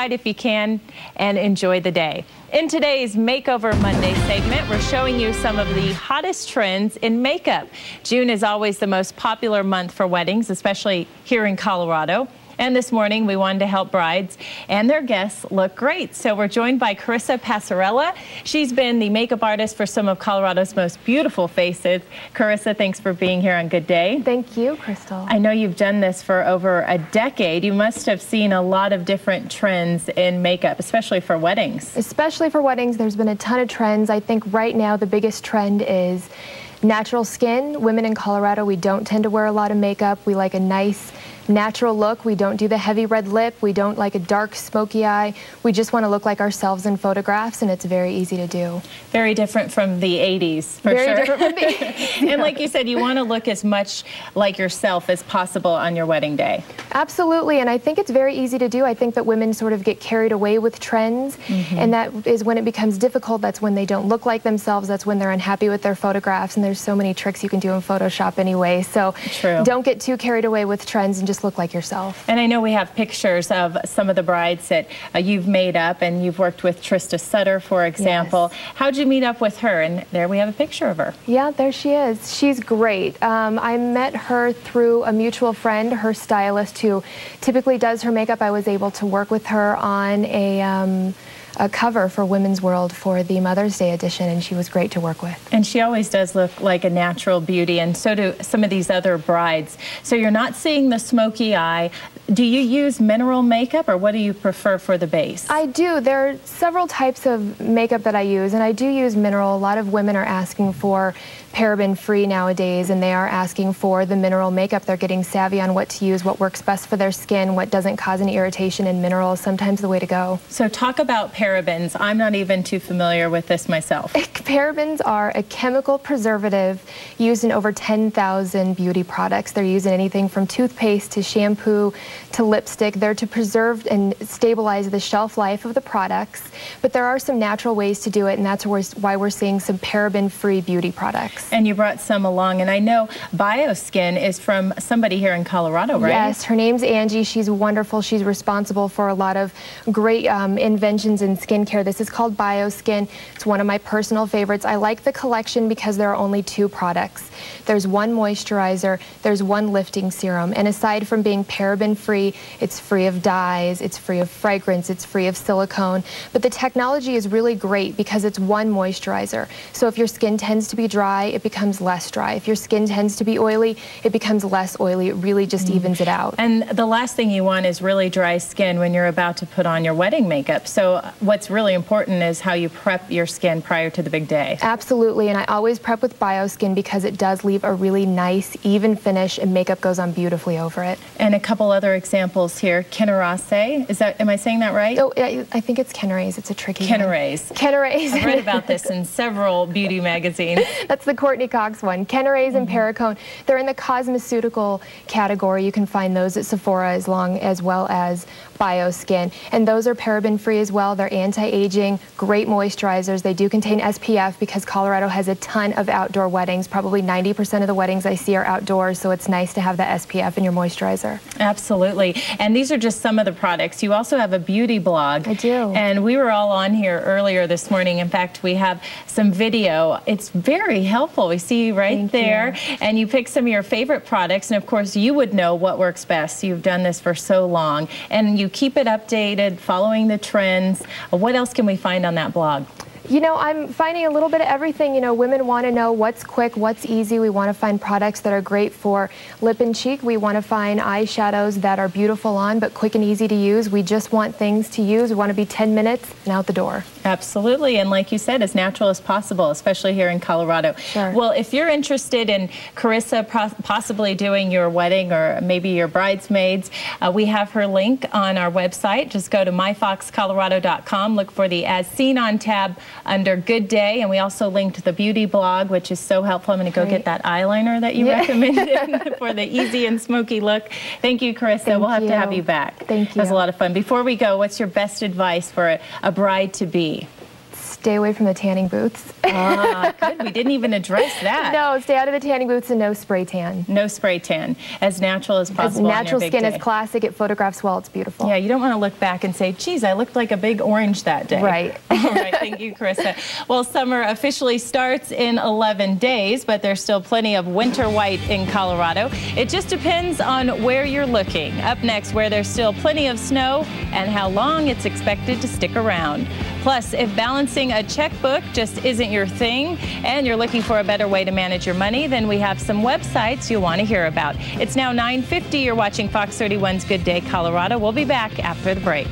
outside if you can and enjoy the day. In today's Makeover Monday segment, we're showing you some of the hottest trends in makeup. June is always the most popular month for weddings, especially here in Colorado. And this morning, we wanted to help brides and their guests look great. So we're joined by Carissa Passarella. She's been the makeup artist for some of Colorado's most beautiful faces. Carissa, thanks for being here on Good Day. Thank you, Crystal. I know you've done this for over a decade. You must have seen a lot of different trends in makeup, especially for weddings. Especially for weddings, there's been a ton of trends. I think right now the biggest trend is natural skin. Women in Colorado, we don't tend to wear a lot of makeup. We like a nice natural look. We don't do the heavy red lip. We don't like a dark smoky eye. We just want to look like ourselves in photographs, and it's very easy to do. Very different from the 80s, for very sure. Different from the 80s. And like you said, you want to look as much like yourself as possible on your wedding day. Absolutely, and I think it's very easy to do. I think that women sort of get carried away with trends, and that is when it becomes difficult. That's when they don't look like themselves. That's when they're unhappy with their photographs, and there's so many tricks you can do in Photoshop anyway. So don't get too carried away with trends and just look like yourself. And I know we have pictures of some of the brides that you've made up, and you've worked with Trista Sutter, for example. Yes. How'd you meet up with her? And there we have a picture of her. Yeah, there she is. She's great. I met her through a mutual friend, her stylist, who typically does her makeup. I was able to work with her on a cover for Women's World for the Mother's Day edition, and she was great to work with. And she always does look like a natural beauty, and so do some of these other brides. So you're not seeing the smoky eye. Do you use mineral makeup, or what do you prefer for the base? I do. There are several types of makeup that I use, and I do use mineral. A lot of women are asking for paraben-free nowadays, and they are asking for the mineral makeup. They're getting savvy on what to use, what works best for their skin, what doesn't cause any irritation, and mineral is sometimes the way to go. So talk about parabens. I'm not even too familiar with this myself. Parabens are a chemical preservative used in over 10,000 beauty products. They're used in anything from toothpaste to shampoo to lipstick. They're to preserve and stabilize the shelf life of the products, but there are some natural ways to do it, and that's why we're seeing some paraben-free beauty products. And you brought some along, and I know BioSkin is from somebody here in Colorado, right? Yes, her name's Angie. She's wonderful. She's responsible for a lot of great inventions in skincare. This is called BioSkin. It's one of my personal favorites. I like the collection because there are only 2 products. There's one moisturizer, there's one lifting serum, and aside from being paraben-free, it's free of dyes, it's free of fragrance, it's free of silicone, but the technology is really great because it's one moisturizer. So if your skin tends to be dry, it becomes less dry. If your skin tends to be oily, it becomes less oily. It really just evens it out. And the last thing you want is really dry skin when you're about to put on your wedding makeup. So what's really important is how you prep your skin prior to the big day. Absolutely, and I always prep with BioSkin because it does leave a really nice, even finish, and makeup goes on beautifully over it. And a couple other examples here. Carissa, am I saying that right? Oh, I think it's Carissa. It's a tricky one. Carissa. I've read about this in several beauty magazines. That's the Courtney Cox one. Carissa and Perricone. They're in the cosmeceutical category. You can find those at Sephora as well as BioSkin. And those are paraben-free as well. They're anti-aging, great moisturizers. They do contain SPF because Colorado has a ton of outdoor weddings. Probably 90% of the weddings I see are outdoors, so it's nice to have that SPF in your moisturizer. Absolutely. And these are just some of the products. You also have a beauty blog. I do. And we were all on here earlier this morning. In fact, we have some video. It's very helpful. We see you right there. And you pick some of your favorite products. And of course, you would know what works best. You've done this for so long. And you keep it updated, following the trends. What else can we find on that blog? You know, I'm finding a little bit of everything. You know, women want to know what's quick, what's easy. We want to find products that are great for lip and cheek. We want to find eyeshadows that are beautiful on, but quick and easy to use. We just want things to use. We want to be 10 minutes and out the door. Absolutely. And like you said, as natural as possible, especially here in Colorado. Sure. Well, if you're interested in Carissa possibly doing your wedding or maybe your bridesmaids, we have her link on our website. Just go to myfoxcolorado.com, look for the As Seen On tab under Good Day, and we also linked the beauty blog, which is so helpful. I'm going to go get that eyeliner that you recommended for the easy and smoky look. Thank you, Carissa. We'll have to have you back. Thank you. It was a lot of fun. Before we go, what's your best advice for a bride-to-be? Stay away from the tanning booths. Good. We didn't even address that. No, stay out of the tanning booths and no spray tan. No spray tan. As natural as possible. As natural skin day. is classic. It photographs well. It's beautiful. Yeah, you don't want to look back and say, geez, I looked like a big orange that day. Right. All right. Thank you, Carissa. Well, summer officially starts in 11 days, but there's still plenty of winter white in Colorado. It just depends on where you're looking. Up next, where there's still plenty of snow and how long it's expected to stick around. Plus, if balancing a checkbook just isn't your thing and you're looking for a better way to manage your money, then we have some websites you'll want to hear about. It's now 9:50. You're watching Fox 31's Good Day Colorado. We'll be back after the break.